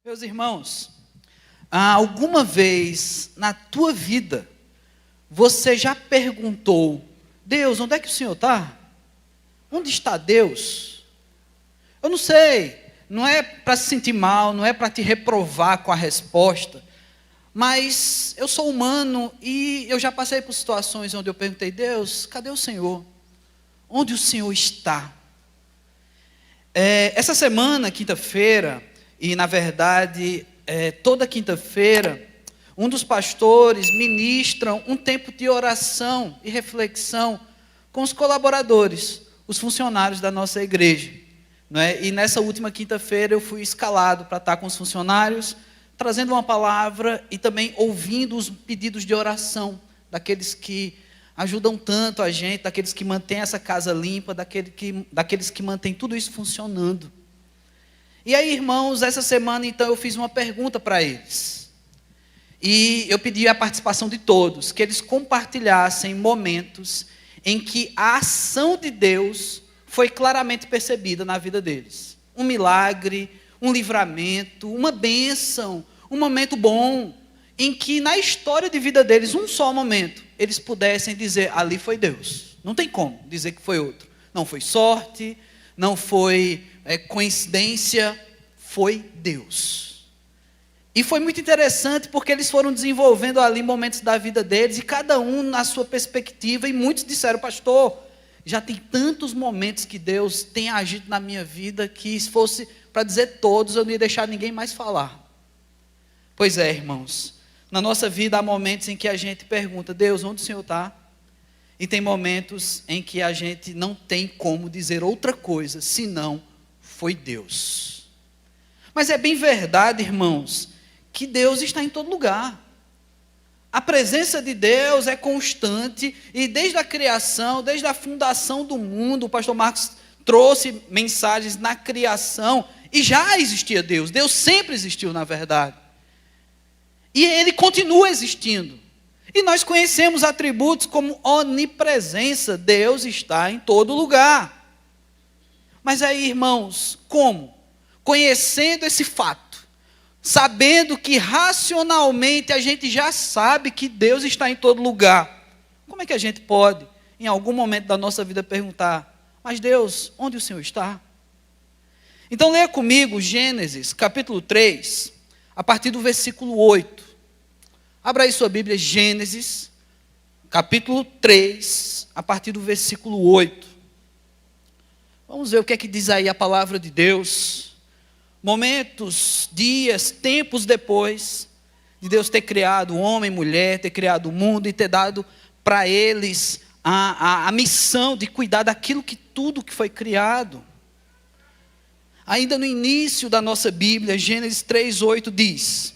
Meus irmãos, alguma vez na tua vida, você já perguntou: Deus, onde é que o Senhor está? Onde está Deus? Eu não sei, não é para se sentir mal, não é para te reprovar com a resposta, mas eu sou humano e eu já passei por situações onde eu perguntei: Deus, cadê o Senhor? Onde o Senhor está? Essa semana, quinta-feira, e na verdade, toda quinta-feira, um dos pastores ministram um tempo de oração e reflexão com os colaboradores, os funcionários da nossa igreja. Não é? E nessa última quinta-feira eu fui escalado para estar com os funcionários, trazendo uma palavra e também ouvindo os pedidos de oração daqueles que ajudam tanto a gente, daqueles que mantêm essa casa limpa, daqueles que mantêm tudo isso funcionando. E aí, irmãos, essa semana então eu fiz uma pergunta para eles. E eu pedi a participação de todos, que eles compartilhassem momentos em que a ação de Deus foi claramente percebida na vida deles. Um milagre, um livramento, uma bênção, um momento bom, em que na história de vida deles, um só momento, eles pudessem dizer: ali foi Deus. Não tem como dizer que foi outro. Não foi sorte, não foi coincidência, foi Deus. E foi muito interessante porque eles foram desenvolvendo ali momentos da vida deles, e cada um na sua perspectiva, e muitos disseram: pastor, já tem tantos momentos que Deus tem agido na minha vida, que se fosse para dizer todos, eu não ia deixar ninguém mais falar. Pois é, irmãos, na nossa vida há momentos em que a gente pergunta: Deus, onde o Senhor está? E tem momentos em que a gente não tem como dizer outra coisa, senão foi Deus. Mas é bem verdade, irmãos, que Deus está em todo lugar. A presença de Deus é constante, e desde a criação, desde a fundação do mundo, o pastor Marcos trouxe mensagens na criação, e já existia Deus. Deus sempre existiu, na verdade. E Ele continua existindo. E nós conhecemos atributos como onipresença. Deus está em todo lugar. Mas aí, irmãos, como? Conhecendo esse fato, sabendo que racionalmente a gente já sabe que Deus está em todo lugar, como é que a gente pode, em algum momento da nossa vida, perguntar: mas Deus, onde o Senhor está? Então leia comigo Gênesis capítulo 3, a partir do versículo 8. Abra aí sua Bíblia, Gênesis capítulo 3, a partir do versículo 8. Vamos ver o que é que diz aí a palavra de Deus. Momentos, dias, tempos depois de Deus ter criado homem e mulher, ter criado o mundo e ter dado para eles a missão de cuidar daquilo que tudo que foi criado. Ainda no início da nossa Bíblia, Gênesis 3:8 diz: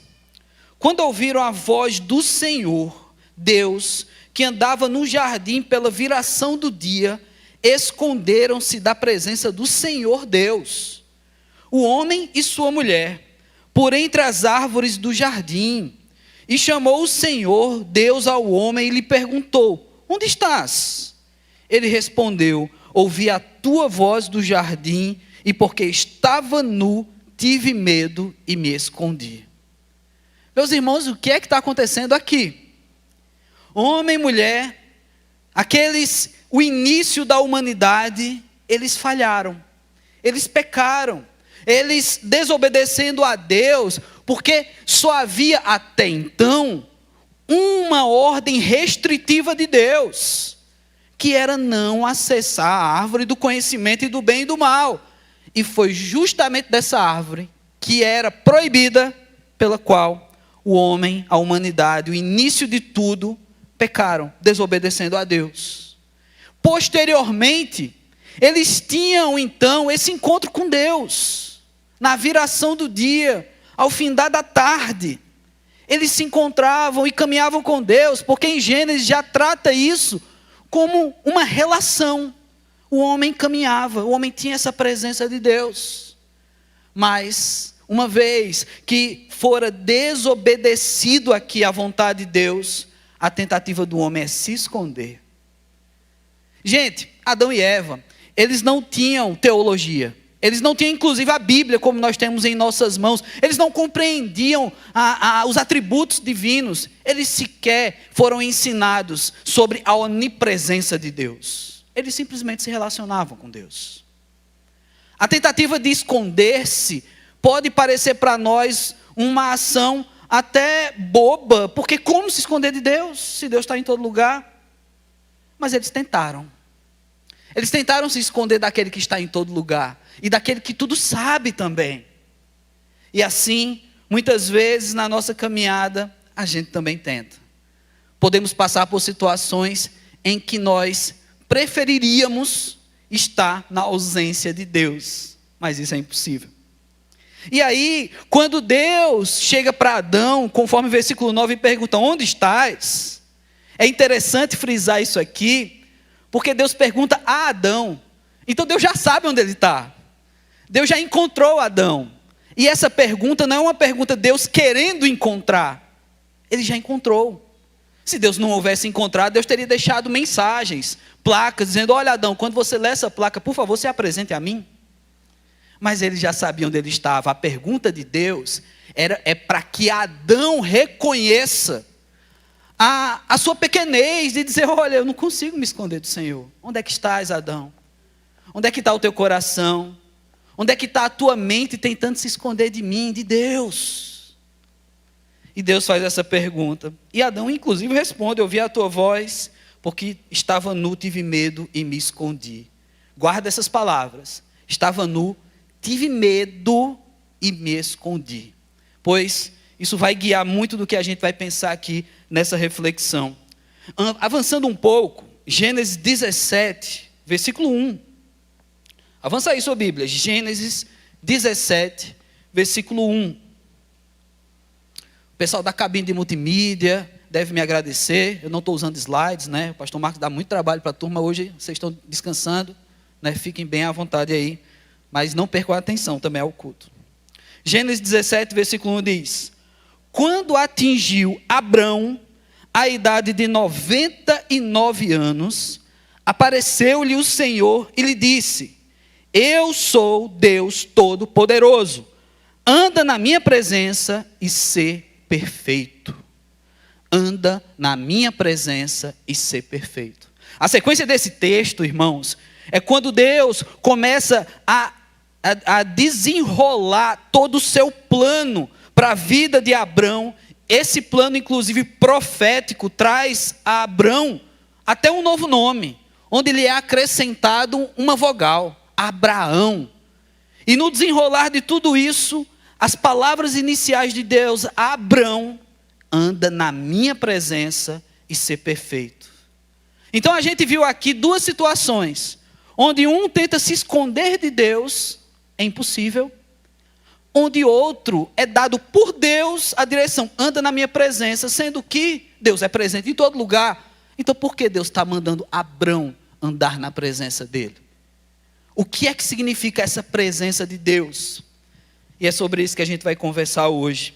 quando ouviram a voz do Senhor, Deus, que andava no jardim pela viração do dia, esconderam-se da presença do Senhor Deus, o homem e sua mulher, por entre as árvores do jardim. E chamou o Senhor Deus ao homem e lhe perguntou: onde estás? Ele respondeu: ouvi a tua voz do jardim, e porque estava nu, tive medo e me escondi. Meus irmãos, o que é que está acontecendo aqui? Homem e mulher, o início da humanidade, eles falharam, eles pecaram, eles desobedecendo a Deus, porque só havia até então uma ordem restritiva de Deus, que era não acessar a árvore do conhecimento e do bem e do mal. E foi justamente dessa árvore que era proibida, pela qual o homem, a humanidade, o início de tudo, pecaram, desobedecendo a Deus. Posteriormente, eles tinham então esse encontro com Deus, na viração do dia, ao findar da tarde. Eles se encontravam e caminhavam com Deus, porque em Gênesis já trata isso como uma relação. O homem caminhava, o homem tinha essa presença de Deus. Mas, uma vez que fora desobedecido aqui à vontade de Deus, a tentativa do homem é se esconder. Gente, Adão e Eva, eles não tinham teologia, Eles não tinham, inclusive, a Bíblia como nós temos em nossas mãos. Eles não compreendiam os atributos divinos. Eles sequer foram ensinados sobre a onipresença de Deus. Eles simplesmente se relacionavam com Deus. A tentativa de esconder-se pode parecer para nós uma ação até boba, porque como se esconder de Deus, se Deus está em todo lugar? Mas eles tentaram. Eles tentaram se esconder daquele que está em todo lugar e daquele que tudo sabe também. E assim, muitas vezes na nossa caminhada, a gente também tenta. Podemos passar por situações em que nós preferiríamos estar na ausência de Deus, mas isso é impossível. E aí, quando Deus chega para Adão, conforme o versículo 9, e pergunta: onde estás? É interessante frisar isso aqui, porque Deus pergunta a Adão. Então Deus já sabe onde ele está. Deus já encontrou Adão. E essa pergunta não é uma pergunta Deus querendo encontrar. Ele já encontrou. Se Deus não houvesse encontrado, Deus teria deixado mensagens, placas, dizendo: olha, Adão, quando você lê essa placa, por favor, se apresente a mim. Mas ele já sabia onde ele estava. A pergunta de Deus é para que Adão reconheça a sua pequenez, de dizer: olha, eu não consigo me esconder do Senhor. Onde é que estás, Adão? Onde é que está o teu coração? Onde é que está a tua mente tentando se esconder de mim, de Deus? E Deus faz essa pergunta. E Adão, inclusive, responde: eu ouvi a tua voz, porque estava nu, tive medo e me escondi. Guarda essas palavras. Estava nu, tive medo e me escondi. Pois isso vai guiar muito do que a gente vai pensar aqui nessa reflexão. Avançando um pouco, Gênesis 17, versículo 1. Avança aí sua Bíblia. Gênesis 17, versículo 1. O pessoal da cabine de multimídia deve me agradecer. Eu não estou usando slides, né? O pastor Marcos dá muito trabalho para a turma hoje. Vocês estão descansando, né? Fiquem bem à vontade aí. Mas não percam a atenção também ao culto. Gênesis 17, versículo 1 diz: quando atingiu Abrão a idade de 99 anos, apareceu-lhe o Senhor e lhe disse: eu sou Deus Todo-Poderoso, anda na minha presença e sê perfeito. Anda na minha presença e sê perfeito. A sequência desse texto, irmãos, é quando Deus começa a desenrolar todo o seu plano para a vida de Abrão. Esse plano, inclusive profético, traz a Abrão até um novo nome, onde lhe é acrescentado uma vogal: Abraão. E no desenrolar de tudo isso, as palavras iniciais de Deus: Abrão, anda na minha presença e ser perfeito. Então a gente viu aqui duas situações, onde um tenta se esconder de Deus, é impossível. Onde outro é dado por Deus a direção: anda na minha presença, sendo que Deus é presente em todo lugar. Então por que Deus está mandando Abrão andar na presença dele? O que é que significa essa presença de Deus? E é sobre isso que a gente vai conversar hoje.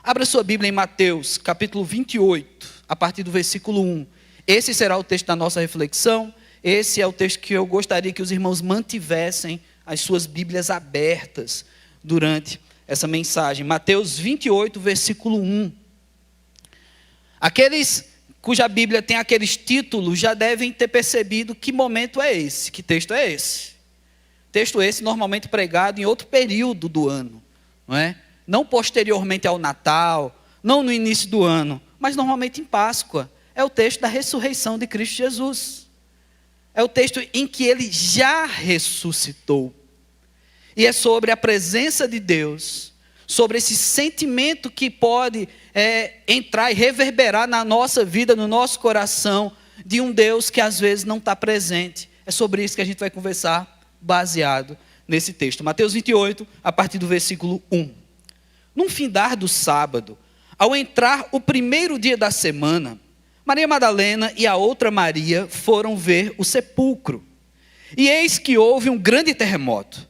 Abra sua Bíblia em Mateus, capítulo 28, a partir do versículo 1. Esse será o texto da nossa reflexão. Esse é o texto que eu gostaria que os irmãos mantivessem as suas Bíblias abertas durante essa mensagem. Mateus 28, versículo 1. Aqueles cuja Bíblia tem aqueles títulos já devem ter percebido que momento é esse, que texto é esse. Texto esse normalmente pregado em outro período do ano, não é? Não posteriormente ao Natal, não no início do ano, mas normalmente em Páscoa. É o texto da ressurreição de Cristo Jesus. É o texto em que ele já ressuscitou. E é sobre a presença de Deus, sobre esse sentimento que pode entrar e reverberar na nossa vida, no nosso coração, de um Deus que às vezes não está presente. É sobre isso que a gente vai conversar, baseado nesse texto. Mateus 28, a partir do versículo 1. Num findar do sábado, ao entrar o primeiro dia da semana, Maria Madalena e a outra Maria foram ver o sepulcro. E eis que houve um grande terremoto,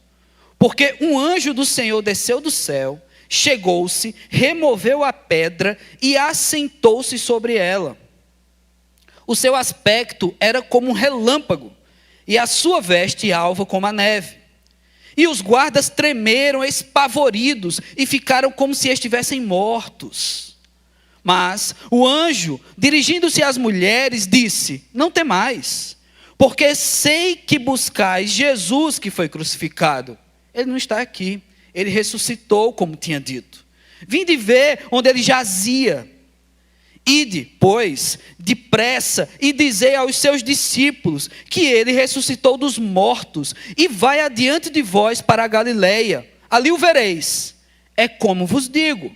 porque um anjo do Senhor desceu do céu, chegou-se, removeu a pedra e assentou-se sobre ela. O seu aspecto era como um relâmpago, e a sua veste alva como a neve. E os guardas tremeram, espavoridos, e ficaram como se estivessem mortos. Mas o anjo, dirigindo-se às mulheres, disse: não temais, porque sei que buscais Jesus que foi crucificado. Ele não está aqui, ele ressuscitou, como tinha dito. Vinde ver onde ele jazia. Ide, pois, depressa e dizei aos seus discípulos que ele ressuscitou dos mortos e vai adiante de vós para a Galileia. Ali o vereis. É como vos digo.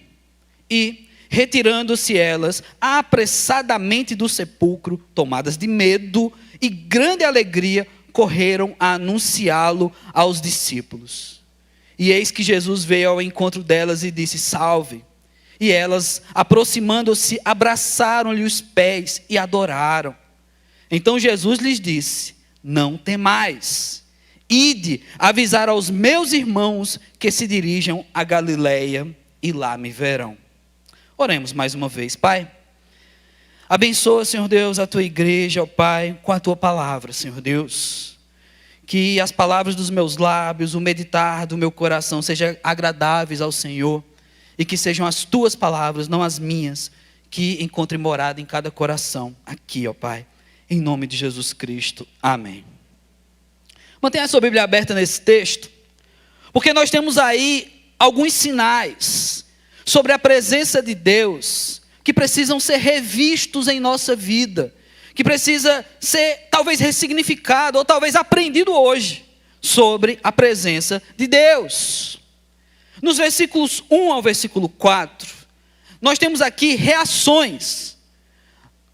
E, retirando-se elas apressadamente do sepulcro, tomadas de medo e grande alegria, correram a anunciá-lo aos discípulos. E eis que Jesus veio ao encontro delas e disse: salve. E elas, aproximando-se, abraçaram-lhe os pés e adoraram. Então Jesus lhes disse: não temais. Ide avisar aos meus irmãos que se dirijam a Galileia e lá me verão. Oremos mais uma vez. Pai, abençoa, Senhor Deus, a tua igreja, ó Pai, com a tua palavra, Senhor Deus. Que as palavras dos meus lábios, o meditar do meu coração sejam agradáveis ao Senhor. E que sejam as tuas palavras, não as minhas, que encontrem morada em cada coração. Aqui, ó Pai, em nome de Jesus Cristo. Amém. Mantenha a sua Bíblia aberta nesse texto, porque nós temos aí alguns sinais sobre a presença de Deus, que precisam ser revistos em nossa vida, que precisa ser talvez ressignificado, ou talvez aprendido hoje, sobre a presença de Deus. Nos versículos 1 ao versículo 4, nós temos aqui reações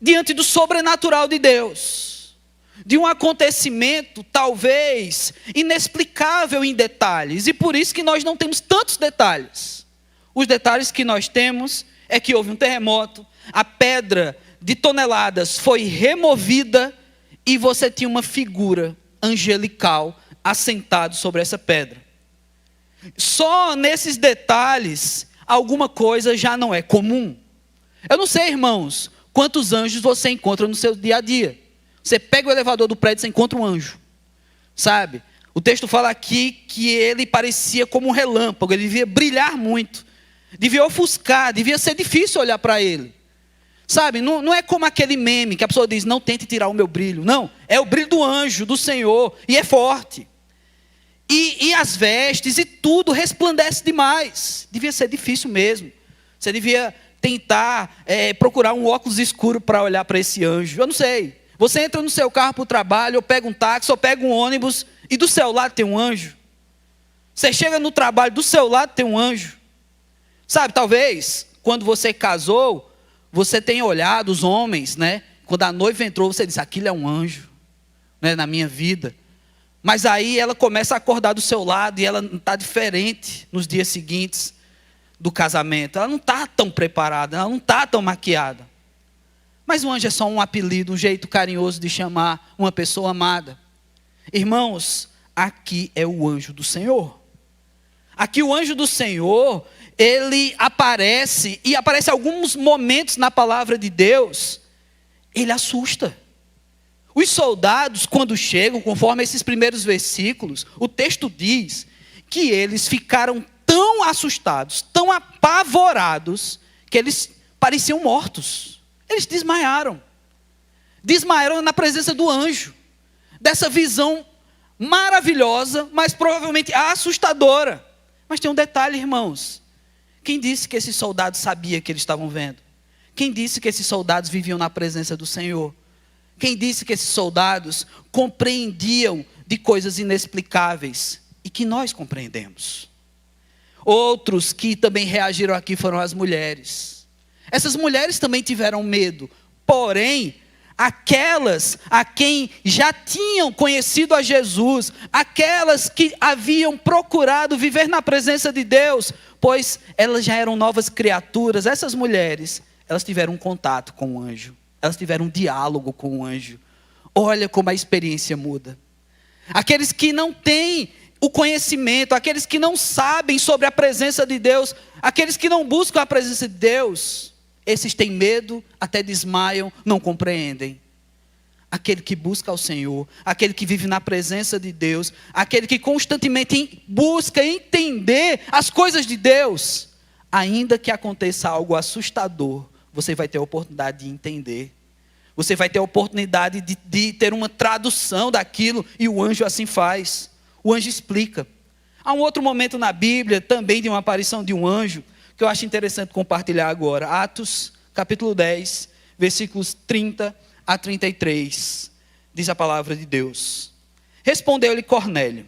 diante do sobrenatural de Deus, de um acontecimento talvez inexplicável em detalhes, e por isso que nós não temos tantos detalhes. Os detalhes que nós temos é que houve um terremoto, a pedra de toneladas foi removida e você tinha uma figura angelical assentado sobre essa pedra. Só nesses detalhes, alguma coisa já não é comum. Eu não sei, irmãos, quantos anjos você encontra no seu dia a dia. Você pega o elevador do prédio, você encontra um anjo. Sabe? O texto fala aqui que ele parecia como um relâmpago, ele devia brilhar muito. Devia ofuscar, devia ser difícil olhar para ele. Sabe, não é como aquele meme que a pessoa diz: não tente tirar o meu brilho. Não, é o brilho do anjo, do Senhor, e é forte. E as vestes e tudo resplandece demais. Devia ser difícil mesmo. Você devia tentar procurar um óculos escuro para olhar para esse anjo. Eu não sei. Você entra no seu carro para o trabalho, ou pega um táxi, ou pega um ônibus, e do seu lado tem um anjo. Você chega no trabalho, do seu lado tem um anjo. Sabe, talvez, quando você casou, você tenha olhado os homens, né? Quando a noiva entrou, você disse: aquilo é um anjo, né, na minha vida. Mas aí ela começa a acordar do seu lado e ela não está diferente nos dias seguintes do casamento. Ela não está tão preparada, ela não está tão maquiada. Mas o anjo é só um apelido, um jeito carinhoso de chamar uma pessoa amada. Irmãos, aqui é o anjo do Senhor. Aqui o anjo do Senhor, ele aparece, e aparece alguns momentos na palavra de Deus, ele assusta. Os soldados, quando chegam, conforme esses primeiros versículos, o texto diz que eles ficaram tão assustados, tão apavorados, que eles pareciam mortos. Eles desmaiaram. Desmaiaram na presença do anjo. Dessa visão maravilhosa, mas provavelmente assustadora. Mas tem um detalhe, irmãos. Quem disse que esses soldados sabiam que eles estavam vendo? Quem disse que esses soldados viviam na presença do Senhor? Quem disse que esses soldados compreendiam de coisas inexplicáveis e que nós compreendemos? Outros que também reagiram aqui foram as mulheres. Essas mulheres também tiveram medo, porém, aquelas a quem já tinham conhecido a Jesus, aquelas que haviam procurado viver na presença de Deus, pois elas já eram novas criaturas, essas mulheres, elas tiveram um contato com o anjo. Elas tiveram um diálogo com o anjo. Olha como a experiência muda. Aqueles que não têm o conhecimento, aqueles que não sabem sobre a presença de Deus, aqueles que não buscam a presença de Deus, esses têm medo, até desmaiam, não compreendem. Aquele que busca ao Senhor, aquele que vive na presença de Deus, aquele que constantemente busca entender as coisas de Deus, ainda que aconteça algo assustador, você vai ter a oportunidade de entender. Você vai ter a oportunidade de ter uma tradução daquilo, e o anjo assim faz. O anjo explica. Há um outro momento na Bíblia, também de uma aparição de um anjo, que eu acho interessante compartilhar agora. Atos, capítulo 10, versículos 30 a 33. Diz a palavra de Deus. Respondeu-lhe Cornélio: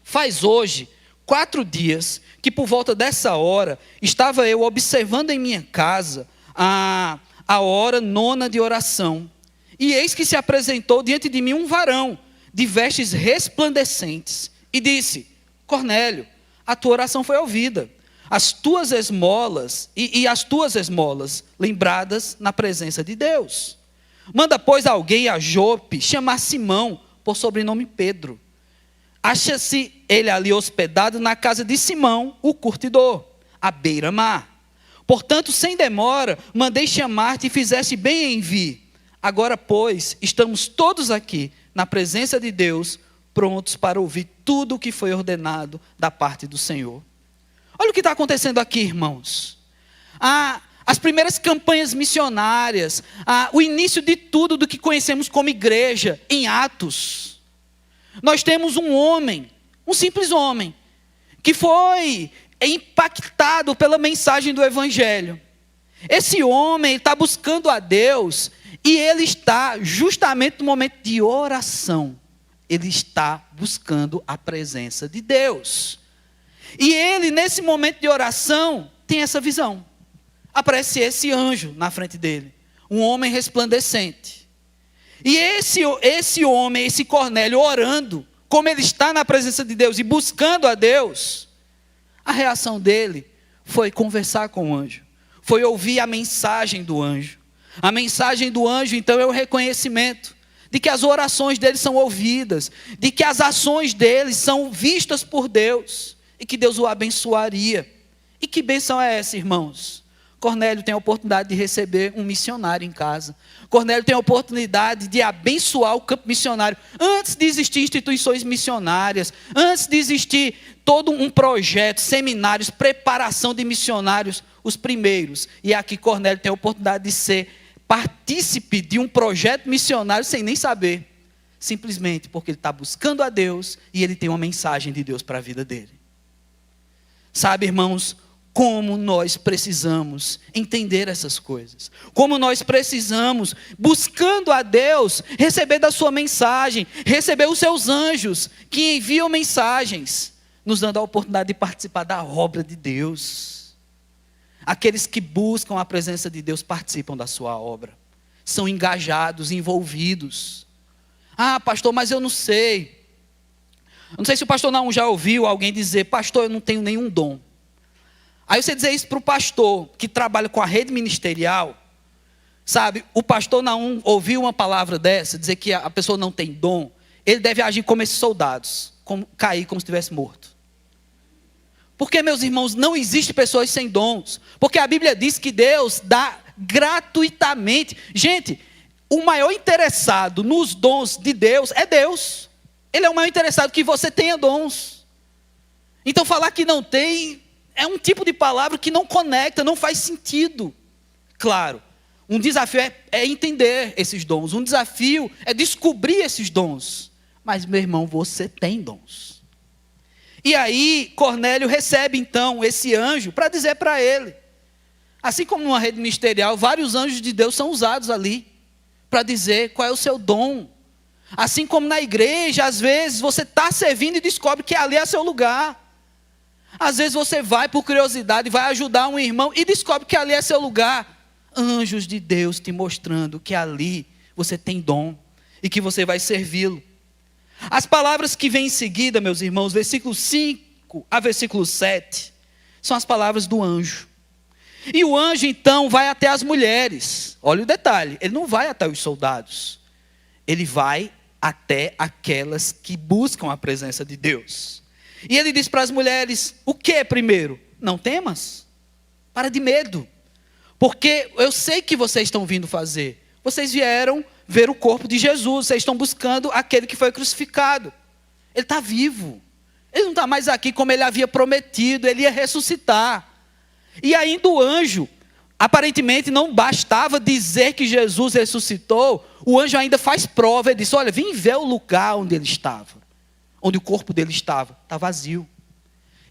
faz hoje 4 dias que por volta dessa hora estava eu observando em minha casa a hora 9ª de oração. E eis que se apresentou diante de mim um varão de vestes resplandecentes e disse: Cornélio, a tua oração foi ouvida, as tuas esmolas e as tuas esmolas lembradas na presença de Deus. Manda, pois, alguém a Jope chamar Simão, por sobrenome Pedro. Acha-se ele ali hospedado na casa de Simão, o curtidor, à beira-mar. Portanto, sem demora, mandei chamar-te e fizeste bem em vir. Agora, pois, estamos todos aqui, na presença de Deus, prontos para ouvir tudo o que foi ordenado da parte do Senhor. Olha o que está acontecendo aqui, irmãos. As primeiras campanhas missionárias, o início de tudo do que conhecemos como igreja, em Atos. Nós temos um homem, um simples homem, que foi impactado pela mensagem do Evangelho. Esse homem está buscando a Deus, e ele está justamente no momento de oração. Ele está buscando a presença de Deus. E ele, nesse momento de oração, tem essa visão. Aparece esse anjo na frente dele, um homem resplandecente. E esse homem, esse Cornélio, orando, como ele está na presença de Deus e buscando a Deus, a reação dele foi conversar com o anjo, foi ouvir a mensagem do anjo. A mensagem do anjo, então, é o reconhecimento de que as orações dele são ouvidas, de que as ações dele são vistas por Deus, e que Deus o abençoaria. E que bênção é essa, irmãos? Cornélio tem a oportunidade de receber um missionário em casa. Cornélio tem a oportunidade de abençoar o campo missionário. Antes de existir instituições missionárias, antes de existir todo um projeto, seminários, preparação de missionários, os primeiros. E aqui Cornélio tem a oportunidade de ser partícipe de um projeto missionário sem nem saber. Simplesmente porque ele está buscando a Deus e ele tem uma mensagem de Deus para a vida dele. Sabe, irmãos, como nós precisamos entender essas coisas. Como nós precisamos, buscando a Deus, receber da sua mensagem, receber os seus anjos, que enviam mensagens, nos dando a oportunidade de participar da obra de Deus. Aqueles que buscam a presença de Deus participam da sua obra. São engajados, envolvidos. Ah, pastor, mas eu não sei. Eu não sei se o pastor Naum já ouviu alguém dizer: pastor, eu não tenho nenhum dom. Aí você dizer isso para o pastor que trabalha com a rede ministerial, sabe, o pastor Naum ouviu uma palavra dessa, dizer que a pessoa não tem dom, ele deve agir como esses soldados, cair como se estivesse morto. Porque, meus irmãos, não existe pessoas sem dons, porque a Bíblia diz que Deus dá gratuitamente. Gente, o maior interessado nos dons de Deus é Deus. Ele é o maior interessado que você tenha dons. Então falar que não tem é um tipo de palavra que não conecta, não faz sentido. Claro, um desafio é entender esses dons. Um desafio é descobrir esses dons. Mas, meu irmão, você tem dons. E aí, Cornélio recebe, então, esse anjo para dizer para ele. Assim como numa rede ministerial, vários anjos de Deus são usados ali para dizer qual é o seu dom. Assim como na igreja, às vezes, você está servindo e descobre que ali é seu lugar. Às vezes você vai por curiosidade, vai ajudar um irmão e descobre que ali é seu lugar. Anjos de Deus te mostrando que ali você tem dom e que você vai servi-lo. As palavras que vêm em seguida, meus irmãos, versículo 5 a versículo 7, são as palavras do anjo. E o anjo então vai até as mulheres. Olha o detalhe, ele não vai até os soldados. Ele vai até aquelas que buscam a presença de Deus. E ele diz para as mulheres: o que primeiro? Não temas, para de medo, porque eu sei que vocês estão vindo fazer. Vocês vieram ver o corpo de Jesus, vocês estão buscando aquele que foi crucificado. Ele está vivo. Ele não está mais aqui como ele havia prometido, ele ia ressuscitar. E ainda o anjo, aparentemente não bastava dizer que Jesus ressuscitou, o anjo ainda faz prova, ele diz, olha, vem ver o lugar onde ele estava, onde o corpo dele estava, está vazio.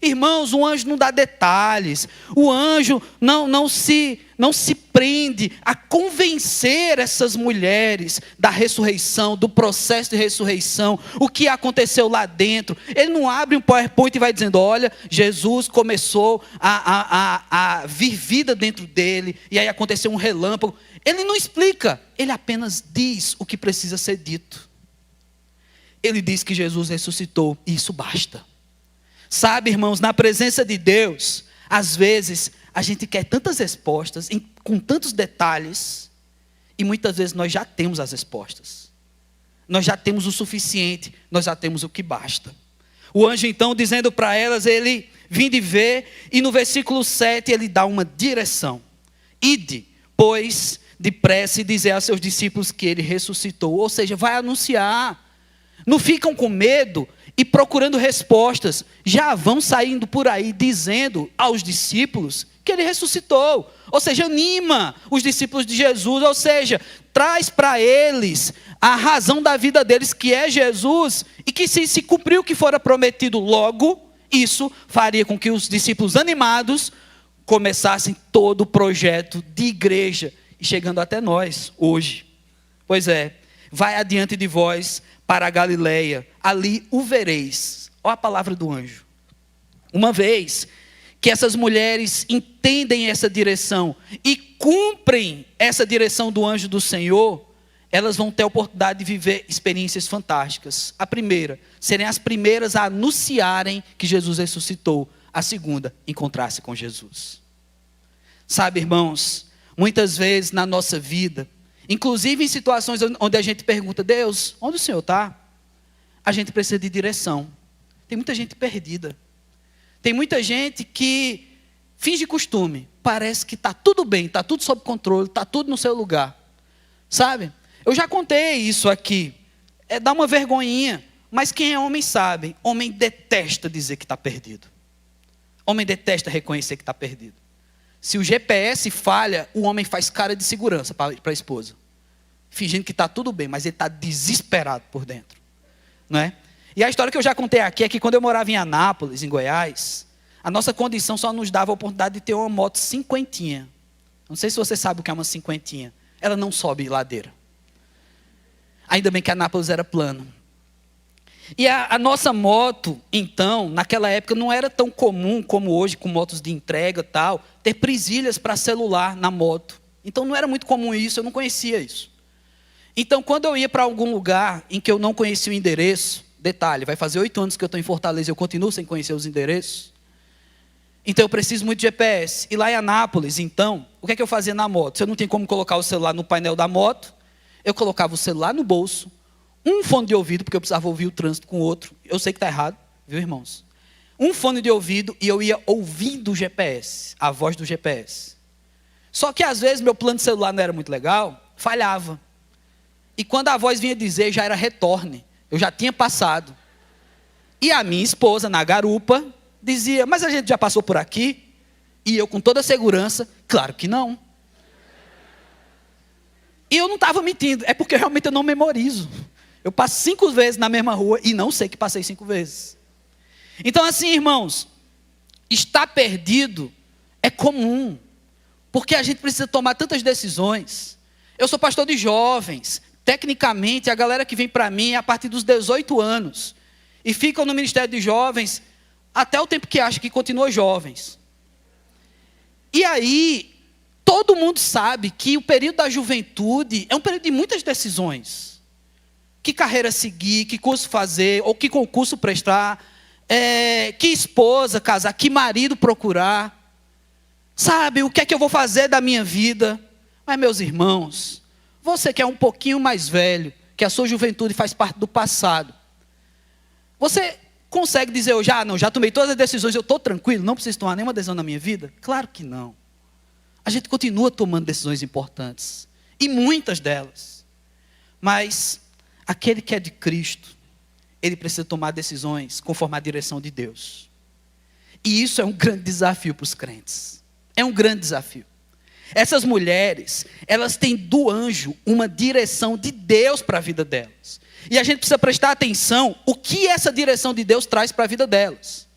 Irmãos, o anjo não dá detalhes, o anjo não se prende a convencer essas mulheres da ressurreição, do processo de ressurreição, o que aconteceu lá dentro. Ele não abre um PowerPoint e vai dizendo, olha, Jesus começou a vir vida dentro dele, e aí aconteceu um relâmpago. Ele não explica, ele apenas diz o que precisa ser dito. Ele diz que Jesus ressuscitou, e isso basta. Sabe, irmãos, na presença de Deus, às vezes a gente quer tantas respostas, com tantos detalhes, e muitas vezes nós já temos as respostas. Nós já temos o suficiente, nós já temos o que basta. O anjo então, dizendo para elas, ele vinde ver, e no versículo 7 ele dá uma direção. Ide, pois, depressa e dizer a seus discípulos que ele ressuscitou. Ou seja, vai anunciar. Não ficam com medo e procurando respostas, já vão saindo por aí dizendo aos discípulos que ele ressuscitou. Ou seja, anima os discípulos de Jesus, ou seja, traz para eles a razão da vida deles, que é Jesus, e que se cumpriu o que fora prometido logo, isso faria com que os discípulos animados começassem todo o projeto de igreja, e chegando até nós hoje. Pois é, vai adiante de vós para a Galileia, ali o vereis. Olha a palavra do anjo. Uma vez que essas mulheres entendem essa direção e cumprem essa direção do anjo do Senhor, elas vão ter a oportunidade de viver experiências fantásticas. A primeira, serem as primeiras a anunciarem que Jesus ressuscitou. A segunda, encontrar-se com Jesus. Sabe, irmãos, muitas vezes na nossa vida, inclusive em situações onde a gente pergunta, Deus, onde o Senhor está? A gente precisa de direção. Tem muita gente perdida. Tem muita gente que finge costume. Parece que está tudo bem, está tudo sob controle, está tudo no seu lugar. Sabe? Eu já contei isso aqui. Dá uma vergonhinha. Mas quem é homem sabe. Homem detesta dizer que está perdido. Homem detesta reconhecer que está perdido. Se o GPS falha, o homem faz cara de segurança para a esposa. Fingindo que está tudo bem, mas ele está desesperado por dentro. Não é? E a história que eu já contei aqui é que quando eu morava em Anápolis, em Goiás, a nossa condição só nos dava a oportunidade de ter uma moto cinquentinha. Não sei se você sabe o que é uma cinquentinha. Ela não sobe ladeira. Ainda bem que Anápolis era plano. E a nossa moto, então, naquela época não era tão comum como hoje, com motos de entrega e tal, ter presilhas para celular na moto. Então não era muito comum isso, eu não conhecia isso. Então quando eu ia para algum lugar em que eu não conhecia o endereço, detalhe, vai fazer 8 anos que eu estou em Fortaleza e eu continuo sem conhecer os endereços. Então eu preciso muito de GPS. E lá em Anápolis, então, o que é que eu fazia na moto? Se eu não tinha como colocar o celular no painel da moto, eu colocava o celular no bolso, um fone de ouvido, porque eu precisava ouvir o trânsito com o outro. Eu sei que está errado, viu, irmãos? Um fone de ouvido e eu ia ouvindo o GPS, a voz do GPS. Só que às vezes meu plano de celular não era muito legal, falhava. E quando a voz vinha dizer, já era retorne. Eu já tinha passado. E a minha esposa, na garupa, dizia, mas a gente já passou por aqui? E eu com toda a segurança, claro que não. E eu não estava mentindo, é porque realmente eu não memorizo. Eu passo 5 vezes na mesma rua e não sei que passei 5 vezes. Então assim, irmãos, estar perdido é comum. Porque a gente precisa tomar tantas decisões. Eu sou pastor de jovens. Tecnicamente, a galera que vem para mim é a partir dos 18 anos. E ficam no ministério de jovens até o tempo que acham que continuam jovens. E aí, todo mundo sabe que o período da juventude é um período de muitas decisões. Que carreira seguir, que curso fazer, ou que concurso prestar, que esposa casar, que marido procurar. Sabe, o que é que eu vou fazer da minha vida? Mas, meus irmãos, você que é um pouquinho mais velho, que a sua juventude faz parte do passado, você consegue dizer hoje, não, já tomei todas as decisões, eu estou tranquilo, não preciso tomar nenhuma decisão na minha vida? Claro que não. A gente continua tomando decisões importantes, e muitas delas. Mas aquele que é de Cristo, ele precisa tomar decisões conforme a direção de Deus. E isso é um grande desafio para os crentes. É um grande desafio. Essas mulheres, elas têm do anjo uma direção de Deus para a vida delas. E a gente precisa prestar atenção o que essa direção de Deus traz para a vida delas.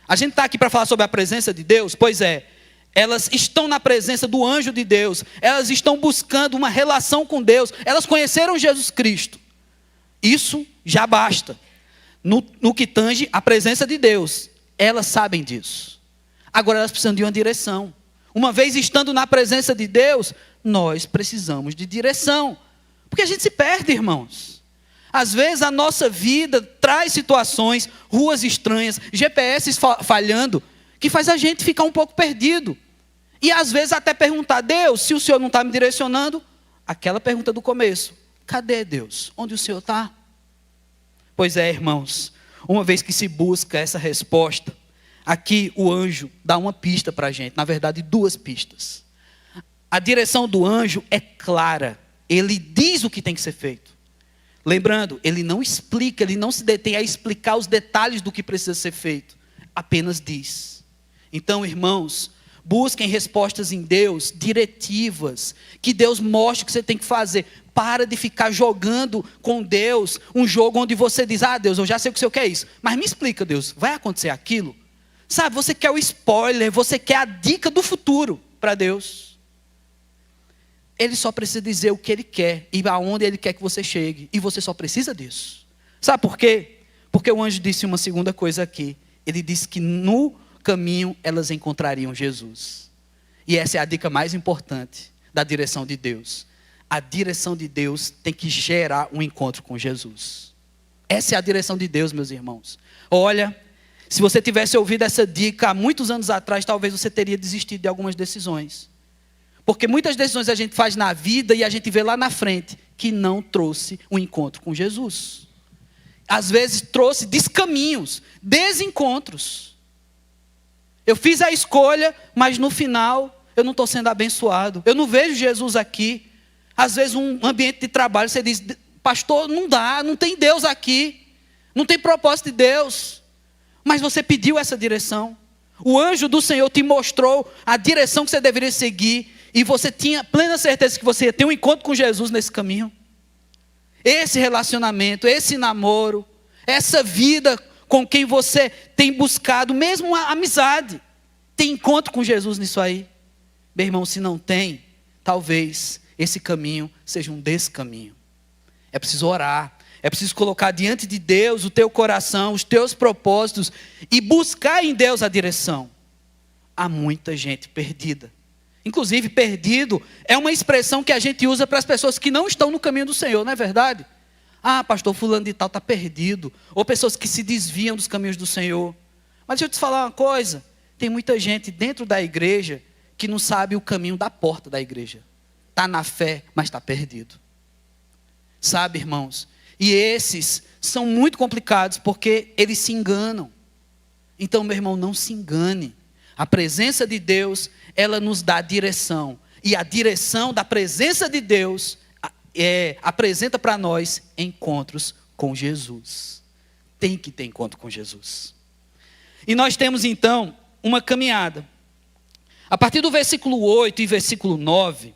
A gente está aqui para falar sobre a presença de Deus? Pois é. Elas estão na presença do anjo de Deus. Elas estão buscando uma relação com Deus. Elas conheceram Jesus Cristo. Isso já basta. No que tange a presença de Deus. Elas sabem disso. Agora elas precisam de uma direção. Uma vez estando na presença de Deus, nós precisamos de direção. Porque a gente se perde, irmãos. Às vezes a nossa vida traz situações, ruas estranhas, GPS falhando, que faz a gente ficar um pouco perdido. E às vezes até perguntar: Deus, se o Senhor não está me direcionando, aquela pergunta do começo: cadê Deus? Onde o Senhor está? Pois é, irmãos, uma vez que se busca essa resposta, aqui o anjo dá uma pista para a gente, na verdade 2 pistas. A direção do anjo é clara, ele diz o que tem que ser feito. Lembrando, ele não explica, ele não se detém a explicar os detalhes do que precisa ser feito, apenas diz. Então, irmãos, busquem respostas em Deus, diretivas, que Deus mostre o que você tem que fazer. Para de ficar jogando com Deus um jogo onde você diz: ah, Deus, eu já sei o que o Senhor quer isso, mas me explica, Deus, vai acontecer aquilo? Sabe, você quer o spoiler, você quer a dica do futuro para Deus. Ele só precisa dizer o que Ele quer e aonde Ele quer que você chegue, e você só precisa disso. Sabe por quê? Porque o anjo disse uma segunda coisa aqui. Ele disse que no caminho elas encontrariam Jesus. E essa é a dica mais importante da direção de Deus. A direção de Deus tem que gerar um encontro com Jesus. Essa é a direção de Deus, meus irmãos. Olha, se você tivesse ouvido essa dica há muitos anos atrás, talvez você teria desistido de algumas decisões. Porque muitas decisões a gente faz na vida e a gente vê lá na frente que não trouxe um encontro com Jesus. Às vezes trouxe descaminhos, desencontros. Eu fiz a escolha, mas no final eu não estou sendo abençoado. Eu não vejo Jesus aqui. Às vezes um ambiente de trabalho, você diz: pastor, não dá, não tem Deus aqui. Não tem propósito de Deus. Mas você pediu essa direção. O anjo do Senhor te mostrou a direção que você deveria seguir. E você tinha plena certeza que você ia ter um encontro com Jesus nesse caminho. Esse relacionamento, esse namoro, essa vida com quem você tem buscado, mesmo uma amizade, tem encontro com Jesus nisso aí? Meu irmão, se não tem, talvez esse caminho seja um descaminho. É preciso orar, é preciso colocar diante de Deus o teu coração, os teus propósitos e buscar em Deus a direção. Há muita gente perdida. Inclusive, perdido é uma expressão que a gente usa para as pessoas que não estão no caminho do Senhor, não é verdade? Ah, pastor, fulano de tal está perdido. Ou pessoas que se desviam dos caminhos do Senhor. Mas deixa eu te falar uma coisa. Tem muita gente dentro da igreja que não sabe o caminho da porta da igreja. Está na fé, mas está perdido. Sabe, irmãos? E esses são muito complicados porque eles se enganam. Então, meu irmão, não se engane. A presença de Deus, ela nos dá direção. E a direção da presença de Deus apresenta para nós encontros com Jesus. Tem que ter encontro com Jesus. E nós temos então uma caminhada. A partir do versículo 8 e versículo 9,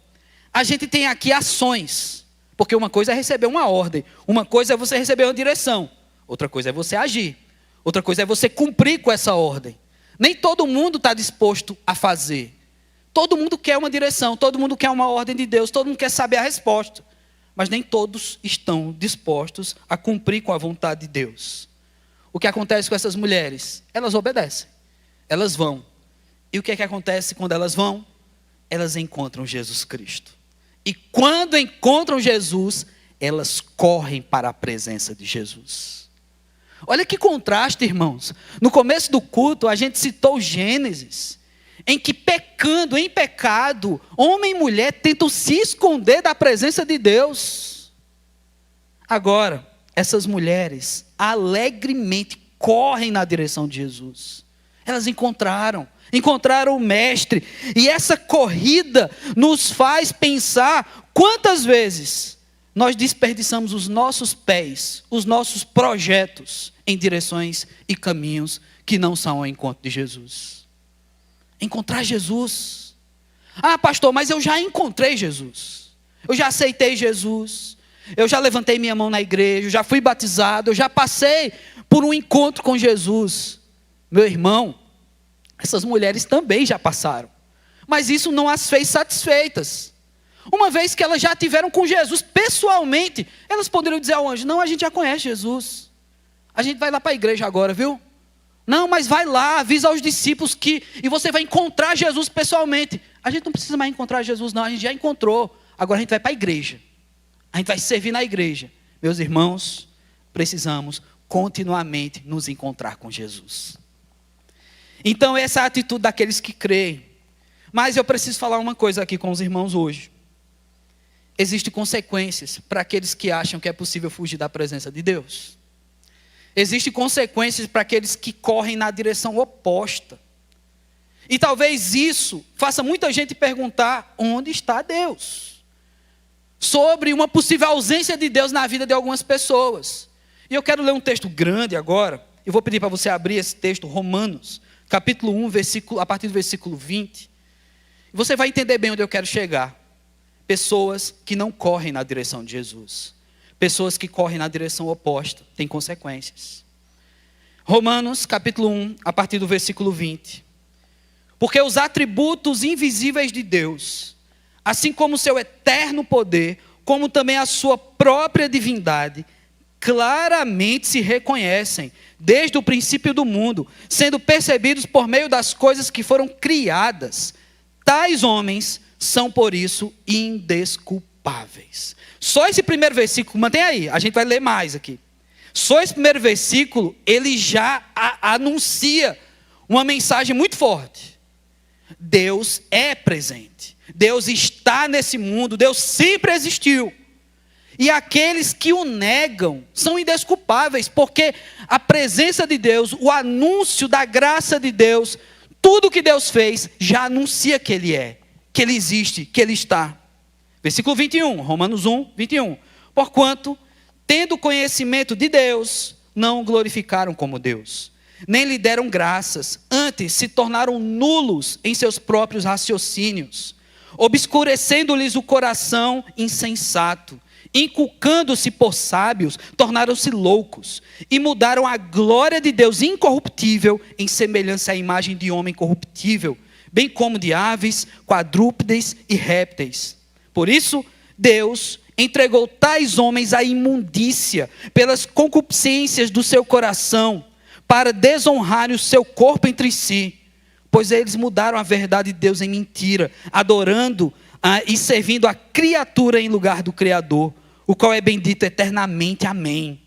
a gente tem aqui ações. Porque uma coisa é receber uma ordem. Uma coisa é você receber uma direção. Outra coisa é você agir. Outra coisa é você cumprir com essa ordem. Nem todo mundo está disposto a fazer. Todo mundo quer uma direção, todo mundo quer uma ordem de Deus, todo mundo quer saber a resposta. Mas nem todos estão dispostos a cumprir com a vontade de Deus. O que acontece com essas mulheres? Elas obedecem, elas vão. E o que é que acontece quando elas vão? Elas encontram Jesus Cristo. E quando encontram Jesus, elas correm para a presença de Jesus. Olha que contraste, irmãos. No começo do culto, a gente citou Gênesis, em que em pecado, homem e mulher tentam se esconder da presença de Deus. Agora, essas mulheres alegremente correm na direção de Jesus. Elas encontraram o Mestre. E essa corrida nos faz pensar quantas vezes nós desperdiçamos os nossos pés, os nossos projetos em direções e caminhos que não são ao encontro de Jesus. Encontrar Jesus. Ah, pastor, mas eu já encontrei Jesus. Eu já aceitei Jesus. Eu já levantei minha mão na igreja, eu já fui batizado, eu já passei por um encontro com Jesus. Meu irmão, essas mulheres também já passaram. Mas isso não as fez satisfeitas. Uma vez que elas já tiveram com Jesus pessoalmente, elas poderiam dizer ao anjo: não, a gente já conhece Jesus. A gente vai lá para a igreja agora, viu? Não, mas vai lá, avisa aos discípulos e você vai encontrar Jesus pessoalmente. A gente não precisa mais encontrar Jesus, não, a gente já encontrou. Agora a gente vai para a igreja. A gente vai servir na igreja. Meus irmãos, precisamos continuamente nos encontrar com Jesus. Então essa é a atitude daqueles que creem. Mas eu preciso falar uma coisa aqui com os irmãos hoje. Existem consequências para aqueles que acham que é possível fugir da presença de Deus. Existem consequências para aqueles que correm na direção oposta. E talvez isso faça muita gente perguntar: onde está Deus? Sobre uma possível ausência de Deus na vida de algumas pessoas. E eu quero ler um texto grande agora. Eu vou pedir para você abrir esse texto, Romanos, capítulo 1, a partir do versículo 20. Você vai entender bem onde eu quero chegar. Pessoas que não correm na direção de Jesus. Pessoas que correm na direção oposta têm consequências. Romanos, capítulo 1, a partir do versículo 20. Porque os atributos invisíveis de Deus, assim como o seu eterno poder, como também a sua própria divindade, claramente se reconhecem desde o princípio do mundo, sendo percebidos por meio das coisas que foram criadas. Tais homens são, por isso, indesculpáveis. Só esse primeiro versículo, mantém aí, a gente vai ler mais aqui. Só esse primeiro versículo, ele já anuncia uma mensagem muito forte. Deus é presente. Deus está nesse mundo, Deus sempre existiu. E aqueles que o negam são indesculpáveis, porque a presença de Deus, o anúncio da graça de Deus, tudo que Deus fez, já anuncia que Ele é, que Ele existe, que Ele está. Versículo 21, Romanos 1, 21. Porquanto, tendo conhecimento de Deus, não o glorificaram como Deus, nem lhe deram graças, antes se tornaram nulos em seus próprios raciocínios, obscurecendo-lhes o coração insensato, inculcando-se por sábios, tornaram-se loucos, e mudaram a glória de Deus incorruptível em semelhança à imagem de homem corruptível, bem como de aves, quadrúpedes e répteis. Por isso, Deus entregou tais homens à imundícia, pelas concupiscências do seu coração, para desonrarem o seu corpo entre si, pois eles mudaram a verdade de Deus em mentira, adorando e servindo a criatura em lugar do Criador, o qual é bendito eternamente. Amém.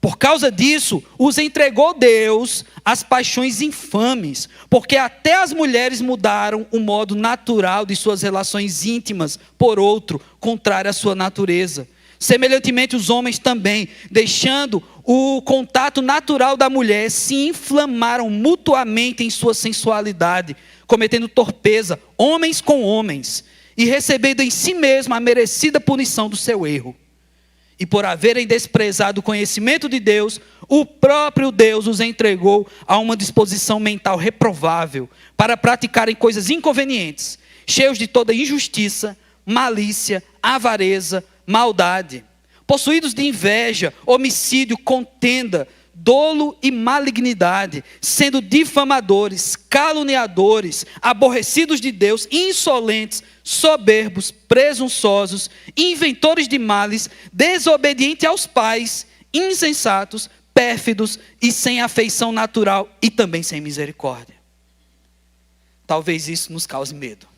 Por causa disso, os entregou Deus às paixões infames, porque até as mulheres mudaram o modo natural de suas relações íntimas por outro, contrário à sua natureza. Semelhantemente, os homens também, deixando o contato natural da mulher, se inflamaram mutuamente em sua sensualidade, cometendo torpeza, homens com homens, e recebendo em si mesmo a merecida punição do seu erro. E por haverem desprezado o conhecimento de Deus, o próprio Deus os entregou a uma disposição mental reprovável, para praticarem coisas inconvenientes, cheios de toda injustiça, malícia, avareza, maldade, possuídos de inveja, homicídio, contenda, dolo e malignidade, sendo difamadores, caluniadores, aborrecidos de Deus, insolentes, soberbos, presunçosos, inventores de males, desobedientes aos pais, insensatos, pérfidos e sem afeição natural e também sem misericórdia. Talvez isso nos cause medo.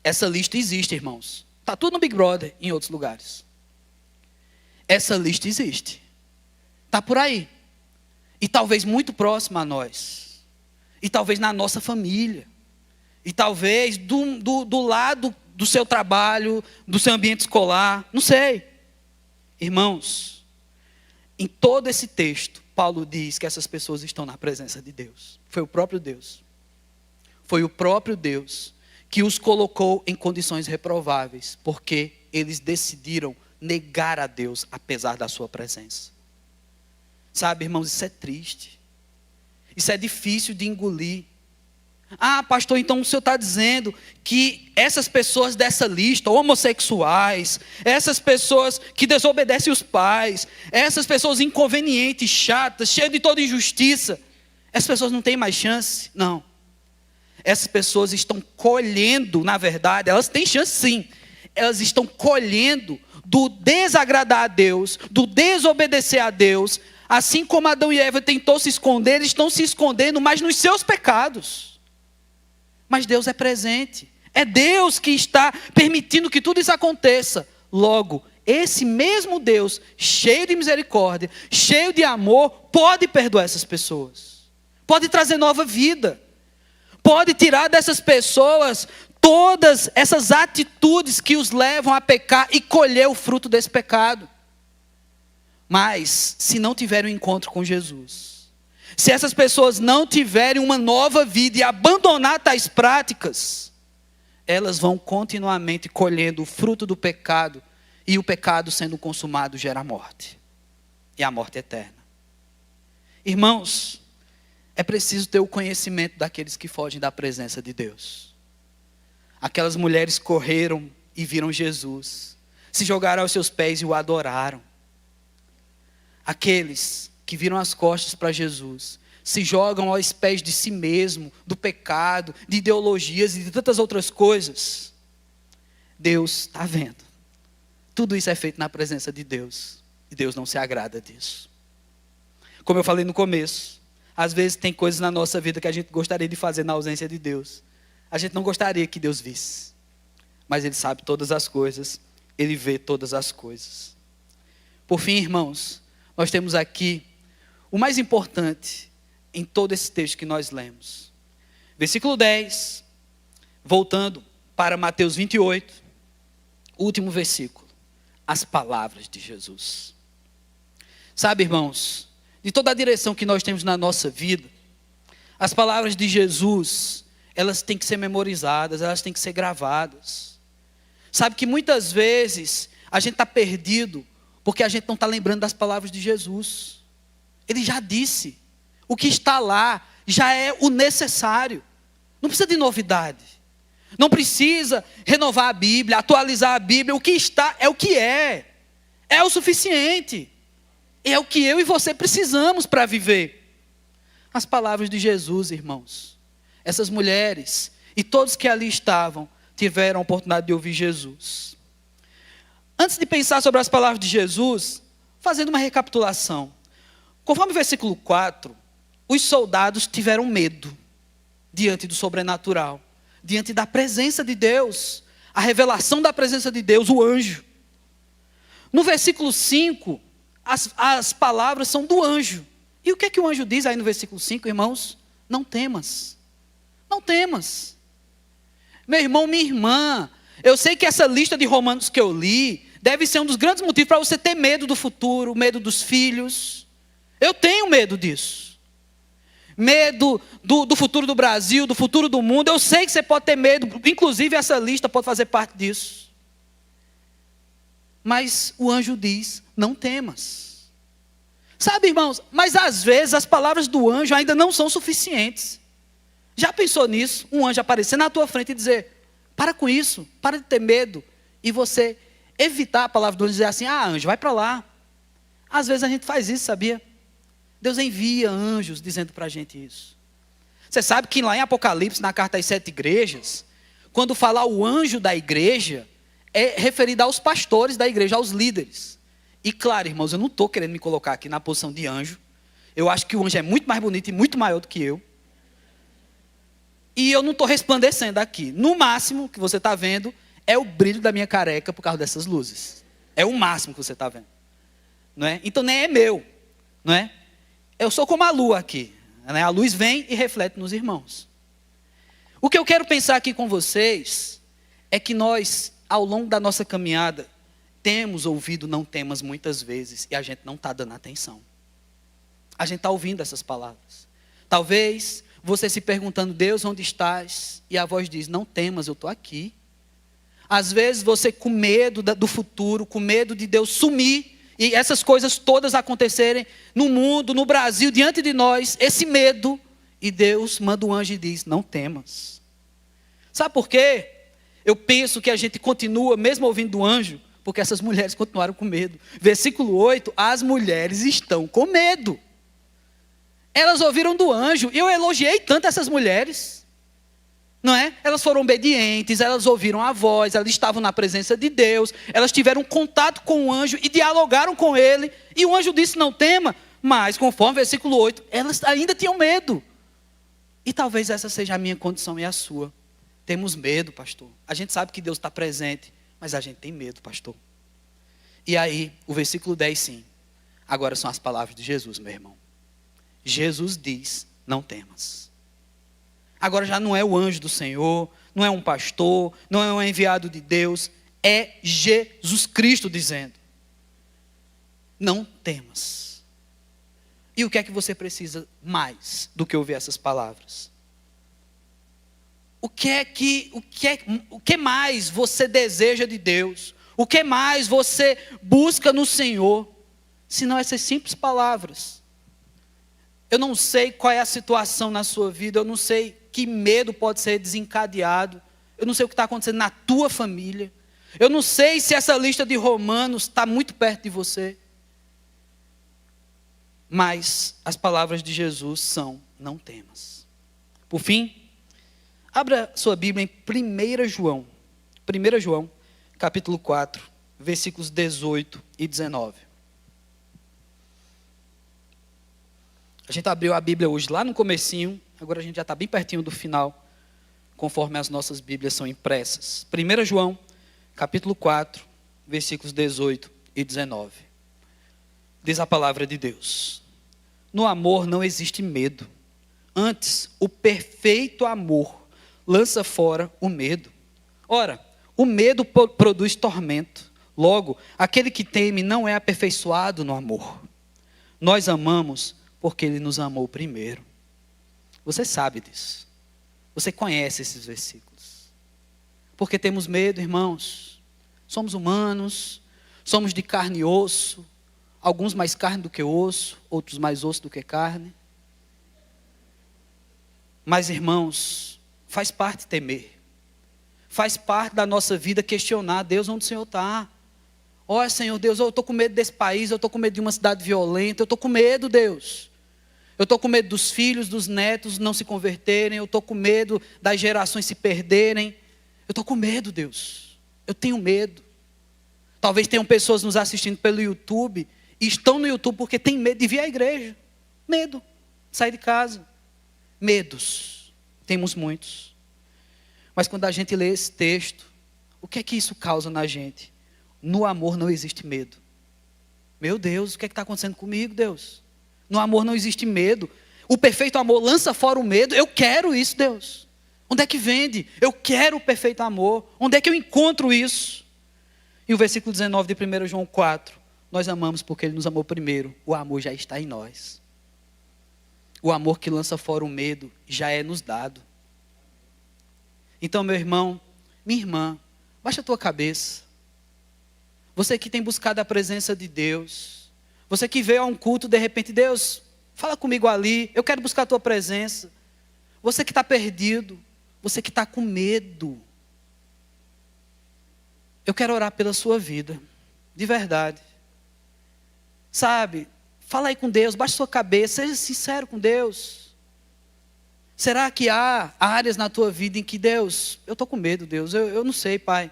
Essa lista existe, irmãos. Está tudo no Big Brother, em outros lugares. Essa lista existe. Está por aí. E talvez muito próxima a nós. E talvez na nossa família. E talvez do lado do seu trabalho, do seu ambiente escolar. Não sei. Irmãos, em todo esse texto, Paulo diz que essas pessoas estão na presença de Deus. Foi o próprio Deus. Foi o próprio Deus que os colocou em condições reprováveis. Porque eles decidiram negar a Deus apesar da sua presença. Sabe, irmãos, isso é triste. Isso é difícil de engolir. Ah, pastor, então o senhor está dizendo que essas pessoas dessa lista, homossexuais, essas pessoas que desobedecem os pais, essas pessoas inconvenientes, chatas, cheias de toda injustiça, essas pessoas não têm mais chance? Não. Essas pessoas estão colhendo, na verdade, elas têm chance sim. Elas estão colhendo do desagradar a Deus, do desobedecer a Deus. Assim como Adão e Eva tentou se esconder, eles estão se escondendo, mas nos seus pecados. Mas Deus é presente. É Deus que está permitindo que tudo isso aconteça. Logo, esse mesmo Deus, cheio de misericórdia, cheio de amor, pode perdoar essas pessoas. Pode trazer nova vida. Pode tirar dessas pessoas todas essas atitudes que os levam a pecar e colher o fruto desse pecado. Mas, se não tiverem um encontro com Jesus, se essas pessoas não tiverem uma nova vida e abandonar tais práticas, elas vão continuamente colhendo o fruto do pecado, e o pecado sendo consumado gera a morte, e a morte eterna. Irmãos, é preciso ter o conhecimento daqueles que fogem da presença de Deus. Aquelas mulheres correram e viram Jesus, se jogaram aos seus pés e o adoraram. Aqueles que viram as costas para Jesus, se jogam aos pés de si mesmo, do pecado, de ideologias e de tantas outras coisas. Deus está vendo. Tudo isso é feito na presença de Deus, e Deus não se agrada disso. Como eu falei no começo, às vezes tem coisas na nossa vida que a gente gostaria de fazer na ausência de Deus. A gente não gostaria que Deus visse, mas Ele sabe todas as coisas, Ele vê todas as coisas. Por fim, irmãos, nós temos aqui o mais importante em todo esse texto que nós lemos. Versículo 10, voltando para Mateus 28, último versículo. As palavras de Jesus. Sabe, irmãos, de toda a direção que nós temos na nossa vida, as palavras de Jesus, elas têm que ser memorizadas, elas têm que ser gravadas. Sabe que muitas vezes a gente está perdido porque a gente não está lembrando das palavras de Jesus. Ele já disse, o que está lá já é o necessário. Não precisa de novidade. Não precisa renovar a Bíblia, atualizar a Bíblia. O que está é o que é. É o suficiente. É o que eu e você precisamos para viver. As palavras de Jesus, irmãos. Essas mulheres e todos que ali estavam tiveram a oportunidade de ouvir Jesus. Antes de pensar sobre as palavras de Jesus, fazendo uma recapitulação. Conforme o versículo 4, os soldados tiveram medo diante do sobrenatural, diante da presença de Deus, a revelação da presença de Deus, o anjo. No versículo 5, as palavras são do anjo. E o que é que o anjo diz aí no versículo 5, irmãos? Não temas. Não temas. Meu irmão, minha irmã, eu sei que essa lista de Romanos que eu li deve ser um dos grandes motivos para você ter medo do futuro, medo dos filhos. Eu tenho medo disso. Medo do futuro do Brasil, do futuro do mundo. Eu sei que você pode ter medo, inclusive essa lista pode fazer parte disso. Mas o anjo diz, não temas. Sabe, irmãos, mas às vezes as palavras do anjo ainda não são suficientes. Já pensou nisso? Um anjo aparecer na tua frente e dizer, para com isso, para de ter medo. E você evitar a palavra do anjo e dizer assim, anjo, vai para lá. Às vezes a gente faz isso, sabia? Deus envia anjos dizendo para a gente isso. Você sabe que lá em Apocalipse, na carta às 7 igrejas, quando falar o anjo da igreja, é referido aos pastores da igreja, aos líderes. E claro, irmãos, eu não estou querendo me colocar aqui na posição de anjo. Eu acho que o anjo é muito mais bonito e muito maior do que eu. E eu não estou resplandecendo aqui. No máximo que você está vendo é o brilho da minha careca por causa dessas luzes. É o máximo que você está vendo. Não é? Então nem é meu. Não é? Eu sou como a lua aqui. Né? A luz vem e reflete nos irmãos. O que eu quero pensar aqui com vocês é que nós, ao longo da nossa caminhada, temos ouvido não temas muitas vezes e a gente não está dando atenção. A gente está ouvindo essas palavras. Talvez você se perguntando, Deus, onde estás? E a voz diz, não temas, eu estou aqui. Às vezes você com medo do futuro, com medo de Deus sumir, e essas coisas todas acontecerem no mundo, no Brasil, diante de nós, esse medo, e Deus manda um anjo e diz, não temas. Sabe por quê? Eu penso que a gente continua, mesmo ouvindo o anjo, porque essas mulheres continuaram com medo. Versículo 8, as mulheres estão com medo. Elas ouviram do anjo, e eu elogiei tanto essas mulheres, não é? Elas foram obedientes, elas ouviram a voz, elas estavam na presença de Deus, elas tiveram contato com o anjo e dialogaram com ele, e o anjo disse, não tema, mas conforme o versículo 8, elas ainda tinham medo. E talvez essa seja a minha condição e a sua. Temos medo, pastor. A gente sabe que Deus está presente, mas a gente tem medo, pastor. E aí, o versículo 10, sim. Agora são as palavras de Jesus, meu irmão. Jesus diz, não temas. Agora já não é o anjo do Senhor, não é um pastor, não é um enviado de Deus, é Jesus Cristo dizendo, não temas. E o que é que você precisa mais do que ouvir essas palavras? O que mais você deseja de Deus? O que mais você busca no Senhor? Senão essas simples palavras. Eu não sei qual é a situação na sua vida, eu não sei que medo pode ser desencadeado, eu não sei o que está acontecendo na tua família, eu não sei se essa lista de Romanos está muito perto de você. Mas as palavras de Jesus são, não temas. Por fim, abra sua Bíblia em 1 João, capítulo 4, versículos 18 e 19. A gente abriu a Bíblia hoje lá no comecinho, agora a gente já está bem pertinho do final, conforme as nossas Bíblias são impressas. 1 João, capítulo 4, versículos 18 e 19. Diz a palavra de Deus. No amor não existe medo. Antes, o perfeito amor lança fora o medo. Ora, o medo produz tormento. Logo, aquele que teme não é aperfeiçoado no amor. Nós amamos porque Ele nos amou primeiro. Você sabe disso. Você conhece esses versículos. Porque temos medo, irmãos. Somos humanos, somos de carne e osso. Alguns mais carne do que osso, outros mais osso do que carne. Mas, irmãos, faz parte temer. Faz parte da nossa vida questionar, Deus, onde o Senhor está? Olha, Senhor Deus, eu estou com medo desse país, eu estou com medo de uma cidade violenta, eu estou com medo, Deus. Eu estou com medo dos filhos, dos netos não se converterem, eu estou com medo das gerações se perderem. Eu estou com medo, Deus. Eu tenho medo. Talvez tenham pessoas nos assistindo pelo YouTube, e estão no YouTube porque têm medo de vir à igreja. Medo de sair de casa. Medos. Temos muitos. Mas quando a gente lê esse texto, o que é que isso causa na gente? No amor não existe medo. Meu Deus, o que é que está acontecendo comigo, Deus? No amor não existe medo. O perfeito amor lança fora o medo. Eu quero isso, Deus. Onde é que vende? Eu quero o perfeito amor. Onde é que eu encontro isso? E o versículo 19 de 1 João 4. Nós amamos porque Ele nos amou primeiro. O amor já está em nós. O amor que lança fora o medo já é nos dado. Então, meu irmão, minha irmã, baixa a tua cabeça. Você que tem buscado a presença de Deus. Você que veio a um culto, de repente, Deus, fala comigo ali. Eu quero buscar a tua presença. Você que está perdido. Você que está com medo. Eu quero orar pela sua vida. De verdade. Sabe, fala aí com Deus, baixe sua cabeça, seja sincero com Deus. Será que há áreas na tua vida em que Deus, eu estou com medo, Deus, eu não sei, Pai.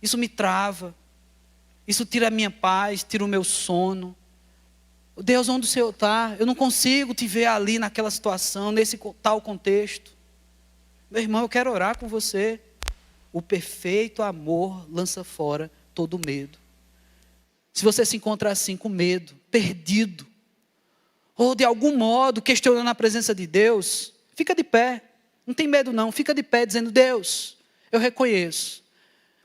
Isso me trava, isso tira a minha paz, tira o meu sono. Deus, onde o Senhor está? Eu não consigo te ver ali naquela situação, nesse tal contexto. Meu irmão, eu quero orar com você. O perfeito amor lança fora todo medo. Se você se encontra assim, com medo, perdido, ou de algum modo questionando a presença de Deus, fica de pé. Não tem medo não, fica de pé dizendo, Deus, eu reconheço.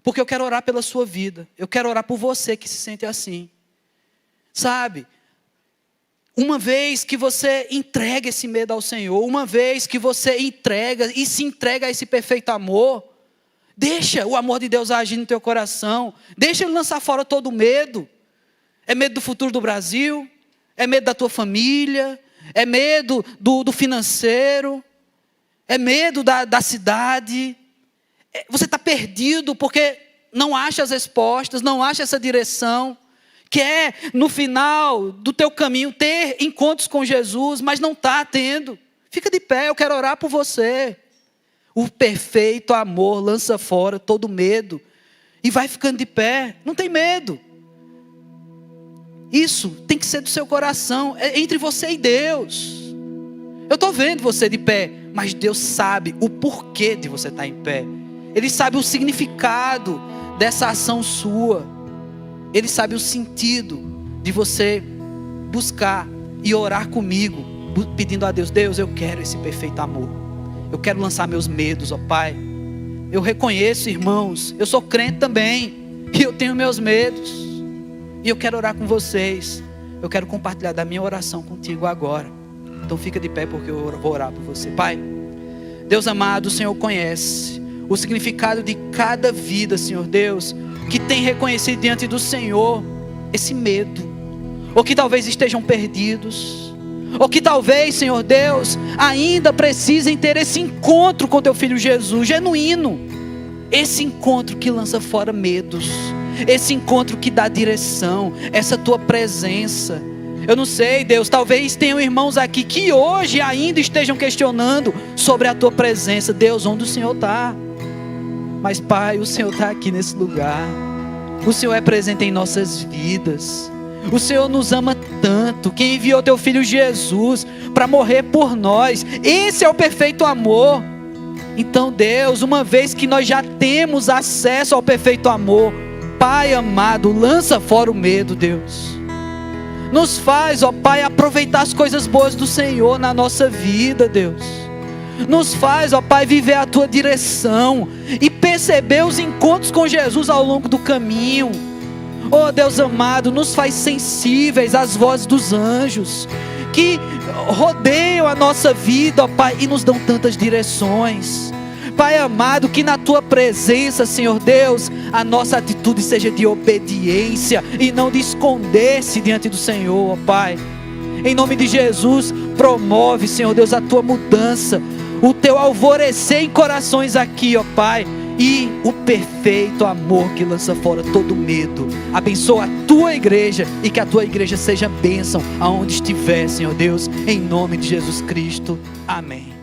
Porque eu quero orar pela sua vida. Eu quero orar por você que se sente assim. Sabe? Uma vez que você entrega esse medo ao Senhor, uma vez que você entrega e se entrega a esse perfeito amor, Deixa o amor de Deus agir no teu coração. Deixa Ele lançar fora todo o medo. É medo do futuro do Brasil? É medo da tua família? É medo do financeiro? É medo da cidade? Você está perdido porque não acha as respostas, não acha essa direção. Quer, no final do teu caminho, ter encontros com Jesus, mas não está tendo. Fica de pé, eu quero orar por você. O perfeito amor lança fora todo medo. E vai ficando de pé, não tem medo. Isso tem que ser do seu coração, é entre você e Deus. Eu estou vendo você de pé, mas Deus sabe o porquê de você estar em pé. Ele sabe o significado dessa ação sua. Ele sabe o sentido de você buscar e orar comigo, pedindo a Deus: Deus, eu quero esse perfeito amor. Eu quero lançar meus medos, ó Pai. Eu reconheço, irmãos, eu sou crente também, e eu tenho meus medos, e eu quero orar com vocês. Eu quero compartilhar da minha oração contigo agora. Então fica de pé, porque eu vou orar por você. Pai, Deus amado, o Senhor conhece o significado de cada vida, Senhor Deus, que tem reconhecido diante do Senhor esse medo, ou que talvez estejam perdidos, ou que talvez, Senhor Deus, ainda precisem ter esse encontro com teu Filho Jesus, genuíno. Esse encontro que lança fora medos, esse encontro que dá direção, essa tua presença. Eu não sei, Deus, talvez tenham irmãos aqui que hoje ainda estejam questionando sobre a tua presença. Deus, onde o Senhor está? Mas Pai, o Senhor está aqui nesse lugar. O Senhor é presente em nossas vidas. O Senhor nos ama tanto, que enviou teu Filho Jesus para morrer por nós. Esse é o perfeito amor. Então Deus, uma vez que nós já temos acesso ao perfeito amor, Pai amado, lança fora o medo, Deus. Nos faz, ó Pai, aproveitar as coisas boas do Senhor na nossa vida, Deus. Nos faz, ó Pai, viver a tua direção e perceber os encontros com Jesus ao longo do caminho. Oh Deus amado, nos faz sensíveis às vozes dos anjos que rodeiam a nossa vida, ó Pai, e nos dão tantas direções. Pai amado, que na tua presença, Senhor Deus, a nossa atitude seja de obediência e não de esconder-se diante do Senhor, ó Pai. Em nome de Jesus, promove, Senhor Deus, a tua mudança, o teu alvorecer em corações aqui, ó Pai, e o perfeito amor que lança fora todo medo. Abençoa a tua igreja e que a tua igreja seja bênção aonde estiver, Senhor Deus, em nome de Jesus Cristo. Amém.